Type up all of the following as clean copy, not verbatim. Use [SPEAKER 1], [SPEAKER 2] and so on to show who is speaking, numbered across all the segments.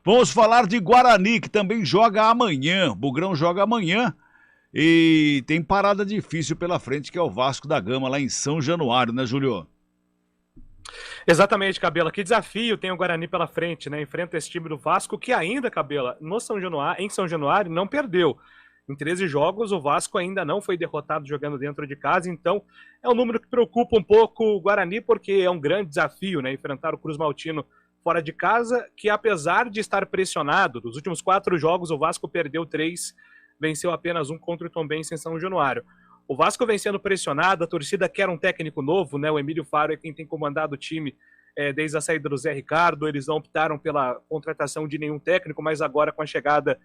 [SPEAKER 1] Vamos falar de Guarani, que também joga amanhã. Bugrão joga amanhã e tem parada difícil pela frente, que é o Vasco da Gama, lá em São Januário, né, Júlio?
[SPEAKER 2] Exatamente, Cabela. Que desafio tem o Guarani pela frente, né? Enfrenta esse time do Vasco, que ainda, Cabela, em São Januário, não perdeu. Em 13 jogos, o Vasco ainda não foi derrotado jogando dentro de casa, então é um número que preocupa um pouco o Guarani, porque é um grande desafio, né? Enfrentar o Cruz Maltino fora de casa, que apesar de estar pressionado, dos últimos 4 jogos, o Vasco perdeu 3, venceu apenas um contra o Tombense em São Januário. O Vasco vem sendo pressionado, a torcida quer um técnico novo, né? O Emílio Faro é quem tem comandado o time desde a saída do Zé Ricardo. Eles não optaram pela contratação de nenhum técnico, mas agora com a chegada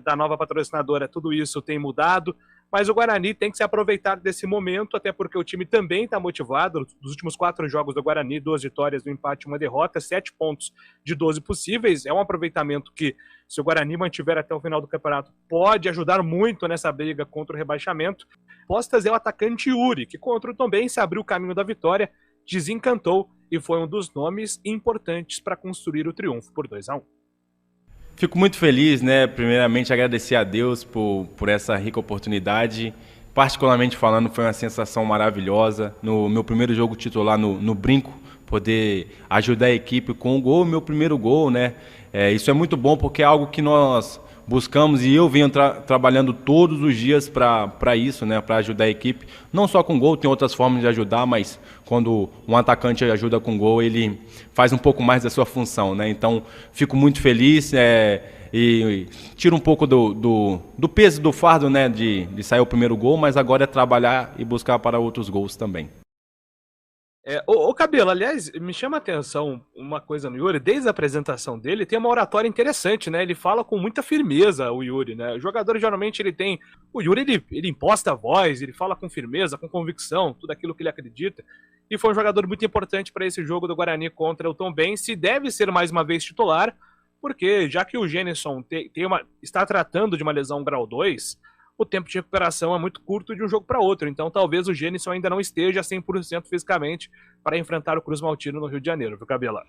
[SPEAKER 2] da nova patrocinadora, tudo isso tem mudado. Mas o Guarani tem que se aproveitar desse momento, até porque o time também está motivado. Dos últimos 4 jogos do Guarani, 2 vitórias, 1 empate, 1 derrota, 7 pontos de 12 possíveis. É um aproveitamento que, se o Guarani mantiver até o final do campeonato, pode ajudar muito nessa briga contra o rebaixamento. Postas é o atacante Yuri, que contra o Tombense abriu o caminho da vitória, desencantou e foi um dos nomes importantes para construir o triunfo por 2-1.
[SPEAKER 3] Fico muito feliz, né? Primeiramente, agradecer a Deus por essa rica oportunidade. Particularmente falando, foi uma sensação maravilhosa. No meu primeiro jogo titular no Brinco, poder ajudar a equipe com o gol, meu primeiro gol, né? Isso é muito bom porque é algo que nós buscamos e eu venho trabalhando todos os dias para isso, né? Para ajudar a equipe. Não só com gol, tem outras formas de ajudar, mas quando um atacante ajuda com gol, ele faz um pouco mais da sua função, né? Então, fico muito feliz e tiro um pouco do peso do fardo, né? De sair o primeiro gol, mas agora é trabalhar e buscar para outros gols também.
[SPEAKER 2] Ô Cabelo, aliás, me chama a atenção uma coisa no Yuri, desde a apresentação dele, tem uma oratória interessante, né? Ele fala com muita firmeza, o Yuri, né? O jogador geralmente ele tem. O Yuri ele imposta a voz, ele fala com firmeza, com convicção, tudo aquilo que ele acredita. E foi um jogador muito importante para esse jogo do Guarani contra o Tombense. Deve ser mais uma vez titular, porque já que o Gênison está tratando de uma lesão grau 2, o tempo de recuperação é muito curto de um jogo para outro. Então talvez o Gênison ainda não esteja 100% fisicamente para enfrentar o Cruz Maltino no Rio de Janeiro, viu, Cabela?